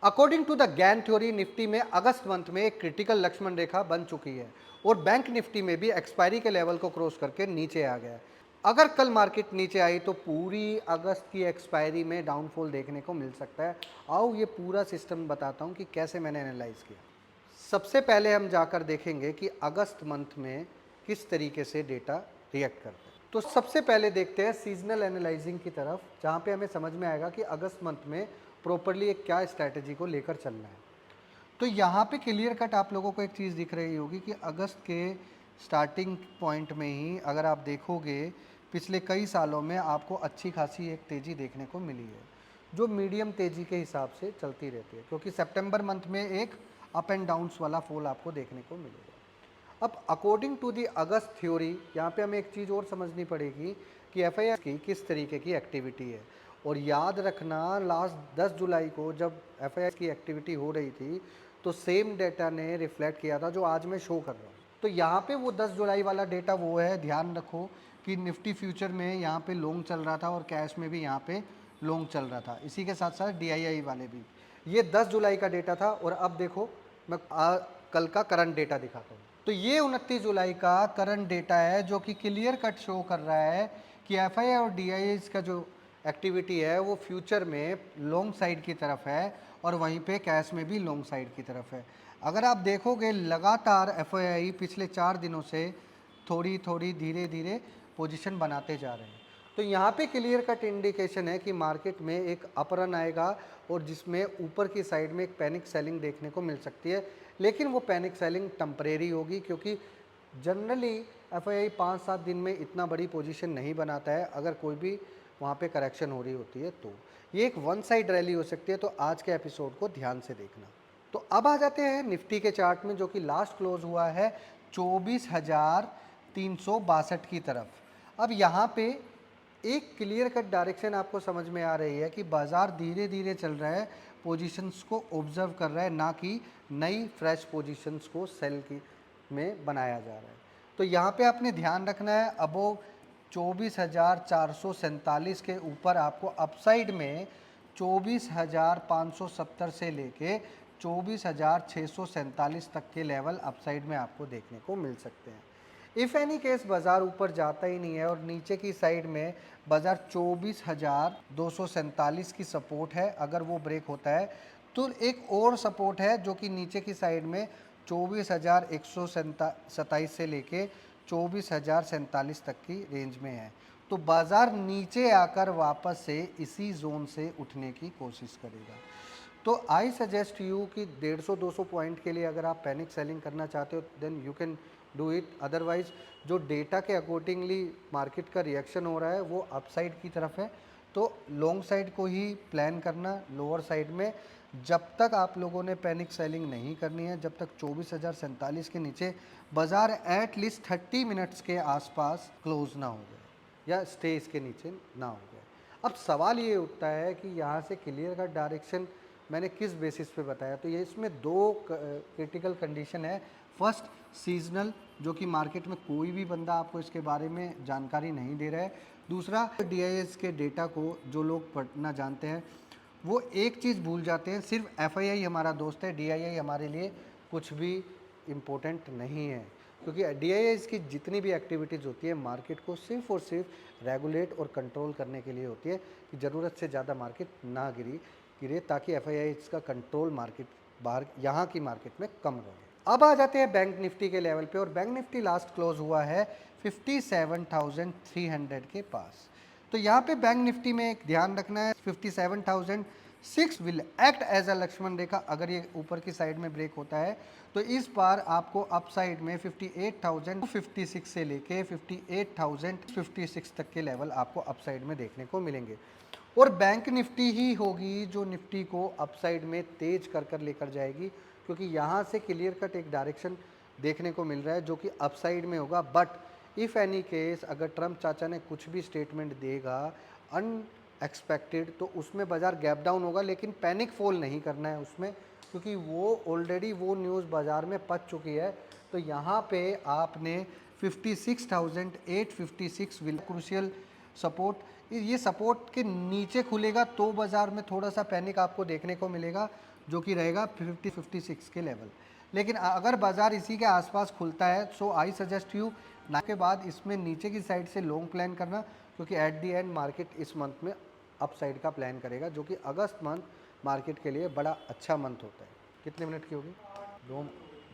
According to the Gann theory Nifty में August month में एक क्रिटिकल लक्ष्मण रेखा बन चुकी है और बैंक निफ्टी में भी एक्सपायरी के लेवल को क्रॉस करके नीचे आ गया है। अगर कल मार्केट नीचे आई तो पूरी अगस्त की एक्सपायरी में डाउनफॉल देखने को मिल सकता है। आओ ये पूरा सिस्टम बताता हूँ कि कैसे मैंने एनालाइज किया। सबसे पहले हम जाकर देखेंगे कि अगस्त मंथ में किस तरीके से डेटा रिएक्ट करता है। तो सबसे पहले देखते हैं सीजनल एनालाइजिंग की तरफ, जहाँ पे हमें समझ में आएगा कि अगस्त मंथ में प्रॉपरली एक क्या स्ट्रैटेजी को लेकर चलना है। तो यहाँ पे क्लियर कट आप लोगों को एक चीज़ दिख रही होगी कि अगस्त के स्टार्टिंग पॉइंट में ही अगर आप देखोगे पिछले कई सालों में आपको अच्छी खासी एक तेज़ी देखने को मिली है, जो मीडियम तेज़ी के हिसाब से चलती रहती है, क्योंकि सितंबर मंथ में एक अप एंड डाउन्स वाला फॉल आपको देखने को मिलेगा। अब according to the August theory यहाँ पे हमें एक चीज़ और समझनी पड़ेगी कि एफआईआई की किस तरीके की एक्टिविटी है। और याद रखना लास्ट 10 जुलाई को जब एफआईआई की एक्टिविटी हो रही थी तो सेम डेटा ने रिफ्लेक्ट किया था जो आज मैं शो कर रहा हूँ। तो यहाँ पे वो 10 जुलाई वाला डेटा वो है, ध्यान रखो कि निफ्टी फ्यूचर में यहाँ पे लॉन्ग चल रहा था और कैश में भी यहाँ पे लॉन्ग चल रहा था, इसी के साथ साथ डीआईआई वाले भी। ये 10 जुलाई का डेटा था और अब देखो मैं कल का करंट डेटा दिखाता हूँ। तो ये 29 जुलाई का करंट डेटा है जो कि क्लियर कट शो कर रहा है कि एफआईआई और डीआईआई का जो एक्टिविटी है वो फ्यूचर में लॉन्ग साइड की तरफ है और वहीं पे कैश में भी लॉन्ग साइड की तरफ है। अगर आप देखोगे लगातार एफआईआई पिछले 4 दिनों से थोड़ी थोड़ी धीरे धीरे पोजीशन बनाते जा रहे हैं। तो यहाँ पे क्लियर कट इंडिकेशन है कि मार्केट में एक अप रन आएगा और जिसमें ऊपर की साइड में एक पैनिक सेलिंग देखने को मिल सकती है, लेकिन वो पैनिक सेलिंग टेम्परेरी होगी, क्योंकि जनरली एफआईआई 5-7 दिन में इतना बड़ी पोजीशन नहीं बनाता है अगर कोई भी वहाँ पे करेक्शन हो रही होती है। तो ये एक वन साइड रैली हो सकती है, तो आज के एपिसोड को ध्यान से देखना। तो अब आ जाते हैं निफ्टी के चार्ट में, जो कि लास्ट क्लोज हुआ है 24,362 की तरफ। अब यहाँ पे एक क्लियर कट डायरेक्शन आपको समझ में आ रही है कि बाजार धीरे धीरे चल रहा है, पोजीशंस को ऑब्जर्व कर रहा है, ना कि नई फ्रेश पोजीशंस को सेल की में बनाया जा रहा है। तो यहाँ पे आपने ध्यान रखना है, अबोव 24,447 के ऊपर आपको अपसाइड में 24,570 से लेके 24,647 तक के लेवल अपसाइड में आपको देखने को मिल सकते हैं। इफ़ एनी केस बाज़ार ऊपर जाता ही नहीं है और नीचे की साइड में बाज़ार 24,247 की सपोर्ट है, अगर वो ब्रेक होता है तो एक और सपोर्ट है जो कि नीचे की साइड में 24,127 से लेके 24,047 तक की रेंज में है। तो बाज़ार नीचे आकर वापस से इसी जोन से उठने की कोशिश करेगा। तो आई सजेस्ट यू कि 150-200 पॉइंट के लिए अगर आप पैनिक सेलिंग करना चाहते हो then you can do it. Otherwise जो डेटा के अकॉर्डिंगली मार्केट का रिएक्शन हो रहा है वो अपसाइड की तरफ है, तो लॉन्ग साइड को ही प्लान करना लोअर साइड में। जब तक आप लोगों ने पैनिक सेलिंग नहीं करनी है, जब तक 24,047 के नीचे बाज़ार एटलीस्ट 30 मिनट्स के आसपास क्लोज ना हो गए या स्टे इसके नीचे ना हो गए। अब सवाल ये उठता है कि यहाँ से क्लियर का डायरेक्शन मैंने किस बेसिस पे बताया। तो ये इसमें दो क्रिटिकल कंडीशन है। फर्स्ट सीजनल, जो कि मार्केट में कोई भी बंदा आपको इसके बारे में जानकारी नहीं दे रहा है। दूसरा डीआईएस के डेटा को जो लोग पढ़ना जानते हैं वो एक चीज़ भूल जाते हैं, सिर्फ एफआईआई हमारा दोस्त है, डीआईआई हमारे लिए कुछ भी इम्पोर्टेंट नहीं है। क्योंकि डीआईआई की जितनी भी एक्टिविटीज़ होती है मार्केट को सिर्फ और सिर्फ रेगुलेट और कंट्रोल करने के लिए होती है कि ज़रूरत से ज़्यादा मार्केट ना गिरे ताकि एफआईआई का कंट्रोल मार्केट बाहर यहाँ की मार्केट में कम रहे। अब आ जाते हैं बैंक निफ्टी के लेवल पे, और बैंक निफ्टी लास्ट क्लोज हुआ है 57,300 के पास। तो यहाँ पे बैंक निफ्टी में एक ध्यान रखना है, 57,006 will act as a Lakshman rekha. अगर ये ऊपर की साइड में ब्रेक होता है तो इस बार आपको अप साइड में 58,056 से लेके 58,056 तक के लेवल आपको अप साइड में देखने को मिलेंगे। और बैंक निफ्टी ही होगी जो निफ्टी को अपसाइड में तेज कर लेकर जाएगी, क्योंकि यहाँ से क्लियर कट एक डायरेक्शन देखने को मिल रहा है जो कि अपसाइड में होगा। बट इफ़ एनी केस अगर ट्रम्प चाचा ने कुछ भी स्टेटमेंट देगा अनएक्सपेक्टेड तो उसमें बाज़ार गैप डाउन होगा, लेकिन पैनिक फॉल नहीं करना है उसमें, क्योंकि वो ऑलरेडी वो न्यूज़ बाज़ार में पच चुकी है। तो यहाँ पे आपने 56,856 विल क्रूशियल सपोर्ट, ये सपोर्ट के नीचे खुलेगा तो बाज़ार में थोड़ा सा पैनिक आपको देखने को मिलेगा, जो कि रहेगा 50-56 के लेवल। लेकिन अगर बाजार इसी के आसपास खुलता है, सो आई सजेस्ट यू ना के बाद इसमें नीचे की साइड से लॉन्ग प्लान करना, क्योंकि एट दी एंड मार्केट इस मंथ में अप साइड का प्लान करेगा, जो कि अगस्त मंथ मार्केट के लिए बड़ा अच्छा मंथ होता है। कितने मिनट की होगी? दो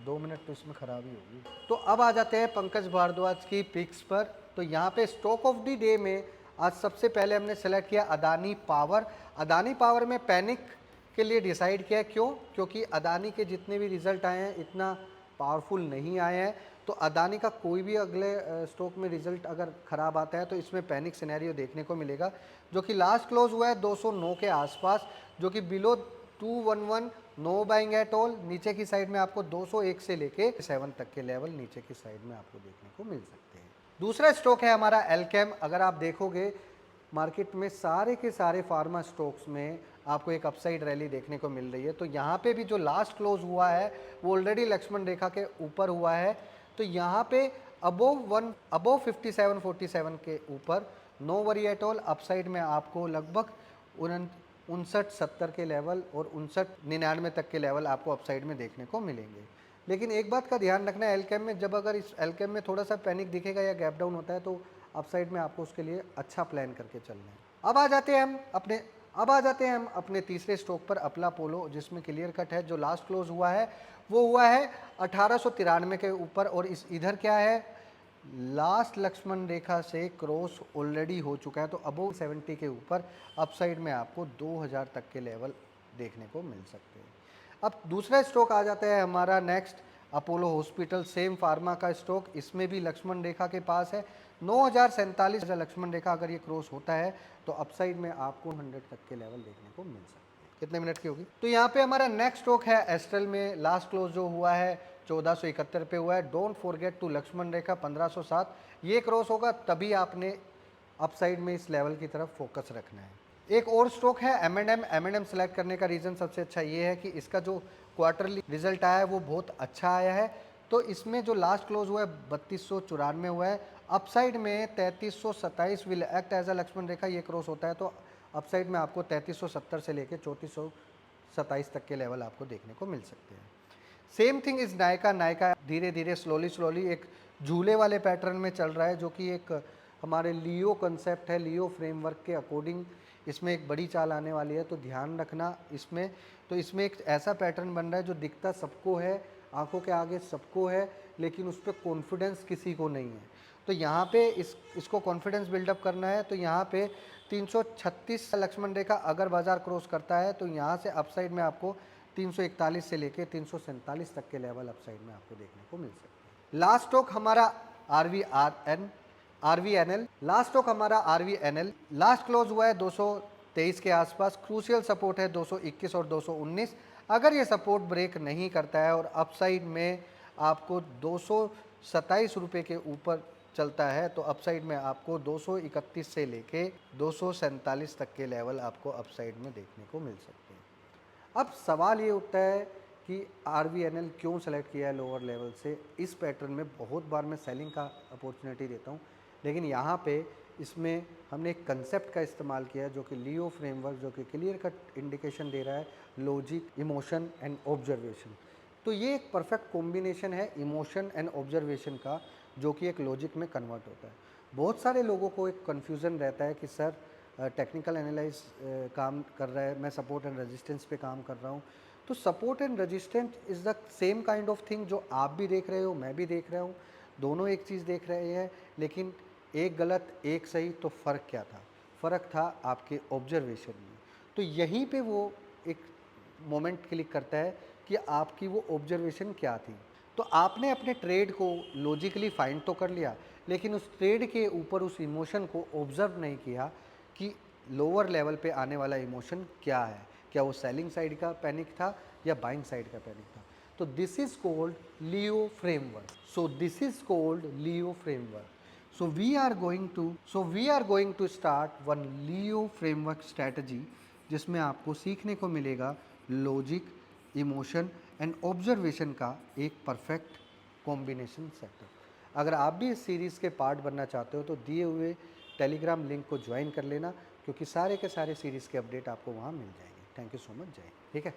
2 मिनट तो इसमें खराबी होगी। तो अब आ जाते हैं पंकज भारद्वाज की पिक्स पर। तो यहाँ पे स्टॉक ऑफ द डे में आज सबसे पहले हमने सेलेक्ट किया अदानी पावर। अदानी पावर में पैनिक के लिए डिसाइड किया, क्यों? क्योंकि अदानी के जितने भी रिजल्ट आए हैं इतना पावरफुल नहीं आए हैं। तो अदानी का कोई भी अगले स्टॉक में रिजल्ट अगर ख़राब आता है तो इसमें पैनिक सिनेरियो देखने को मिलेगा, जो कि लास्ट क्लोज हुआ है 209 के आसपास, जो कि below 211, know buying at all. नीचे की साइड में आपको 201 से लेके 7 तक के लेवल नीचे की साइड में आपको देखने को मिल सकते हैं। दूसरा स्टॉक है हमारा एल्केम। अगर आप देखोगे मार्केट में सारे के सारे फार्मा स्टॉक्स में आपको एक अपसाइड रैली देखने को मिल रही है। तो यहाँ पे भी जो लास्ट क्लोज हुआ है वो ऑलरेडी लक्ष्मण रेखा के ऊपर हुआ है। तो यहाँ पे अबोव 5747 के ऊपर no worry at all. Upside में आपको लगभग 59-70 के लेवल और 59-99 तक के लेवल आपको अपसाइड में देखने को मिलेंगे। लेकिन एक बात का ध्यान रखना है एल्केम में, जब अगर इस एल्केम में थोड़ा सा पैनिक दिखेगा या गैप डाउन होता है तो अपसाइड में आपको उसके लिए अच्छा प्लान करके चलना है। अब आ जाते हैं हम अपने तीसरे स्टॉक पर, अपला पोलो, जिसमें क्लियर कट है जो लास्ट क्लोज हुआ है वो हुआ है 1893 के ऊपर। और इस इधर क्या है, लास्ट लक्ष्मण रेखा से क्रॉस ऑलरेडी हो चुका है। तो अबोव 70 के ऊपर अपसाइड में आपको 2000 तक के लेवल देखने को मिल सकते हैं। अब दूसरा स्टॉक आ जाता है हमारा next, Apollo hospital, same pharma का स्टॉक। इसमें भी लक्ष्मण रेखा के पास है 9047 लक्ष्मण रेखा। अगर ये क्रॉस होता है तो अपसाइड में आपको 100 तक के लेवल देखने को मिल सकते हैं। कितने मिनट की होगी? तो यहाँ पे हमारा नेक्स्ट स्टॉक है एस्ट्रल में। लास्ट क्लोज जो हुआ है 1471 पे हुआ है। डोंट फॉरगेट टू लक्ष्मण रेखा 1507, ये क्रॉस होगा तभी आपने अपसाइड में इस लेवल की तरफ फोकस रखना है। एक और स्टॉक है एम सेलेक्ट करने का रीज़न सबसे अच्छा ये है कि इसका जो क्वार्टरली रिजल्ट आया है वो बहुत अच्छा आया है। तो इसमें जो लास्ट क्लोज हुआ है 3294 हुआ है। अपसाइड में 3327 will act as a Lakshman rekha, ये क्रॉस होता है तो अपसाइड में आपको 3370 से लेके 3427 तक के लेवल आपको देखने को मिल सकते हैं। सेम थिंग इज नायका धीरे धीरे स्लोली एक झूले वाले पैटर्न में चल रहा है, जो कि एक हमारे लियो कंसेप्ट है, लियो फ्रेमवर्क के अकॉर्डिंग इसमें एक बड़ी चाल आने वाली है। तो ध्यान रखना इसमें। तो इसमें एक ऐसा पैटर्न बन रहा है जो दिखता सबको है, आंखों के आगे सबको है, लेकिन उस पर कॉन्फिडेंस किसी को नहीं है। तो यहाँ पे इसको कॉन्फिडेंस बिल्डअप करना है। तो यहाँ पे 336 लक्ष्मण रेखा अगर बाजार क्रॉस करता है तो यहाँ से अपसाइड में आपको 341 से लेके 347 तक के लेवल अपसाइड में आपको देखने को मिल सकते हैं। लास्ट स्टॉक हमारा आरवीएनएल। लास्ट स्टॉक हमारा आरवीएनएल लास्ट क्लोज हुआ है 223 के आसपास। क्रूशियल सपोर्ट है 221 और 219। अगर ये सपोर्ट ब्रेक नहीं करता है और अपसाइड में आपको 227 रुपये के ऊपर चलता है तो अपसाइड में आपको 231 से लेके 247 तक के लेवल आपको अपसाइड में देखने को मिल सकते हैं। अब सवाल ये उठता है कि आरवीएनएल क्यों सेलेक्ट किया है लोअर लेवल से। इस पैटर्न में बहुत बार मैं सेलिंग का अपॉर्चुनिटी देता हूँ, लेकिन यहाँ पे इसमें हमने एक कंसेप्ट का इस्तेमाल किया है जो कि लियो फ्रेमवर्क, जो कि क्लियर कट इंडिकेशन दे रहा है लॉजिक, इमोशन एंड ऑब्जर्वेशन। तो ये एक परफेक्ट कॉम्बिनेशन है इमोशन एंड ऑब्जर्वेशन का, जो कि एक लॉजिक में कन्वर्ट होता है। बहुत सारे लोगों को एक कन्फ्यूज़न रहता है कि सर टेक्निकल एनालाइज काम कर रहा है, मैं सपोर्ट एंड रेजिस्टेंस पे काम कर रहा हूँ। तो support and resistance is the same kind of thing जो आप भी देख रहे हो, मैं भी देख रहा हूँ, दोनों एक चीज़ देख रहे हैं। लेकिन एक गलत एक सही, तो फ़र्क क्या था? फ़र्क था आपके ऑब्जर्वेशन में। तो यहीं पे वो एक मोमेंट क्लिक करता है कि आपकी वो ऑब्जर्वेशन क्या थी। तो आपने अपने ट्रेड को लॉजिकली फाइंड तो कर लिया, लेकिन उस ट्रेड के ऊपर उस इमोशन को ऑब्जर्व नहीं किया कि लोअर लेवल पे आने वाला इमोशन क्या है। क्या वो सेलिंग साइड का पैनिक था या बाइंग साइड का पैनिक था? तो this is called Leo framework. So this is called Leo framework. We are going to start one Leo framework strategy, जिसमें आपको सीखने को मिलेगा लॉजिक, इमोशन एंड ऑब्जर्वेशन का एक परफेक्ट कॉम्बिनेशन सेटअप। अगर आप भी इस सीरीज़ के पार्ट बनना चाहते हो तो दिए हुए टेलीग्राम लिंक को ज्वाइन कर लेना, क्योंकि सारे के सारे सीरीज़ के अपडेट आपको वहाँ मिल जाएंगे। Thank you so much. जय। ठीक है।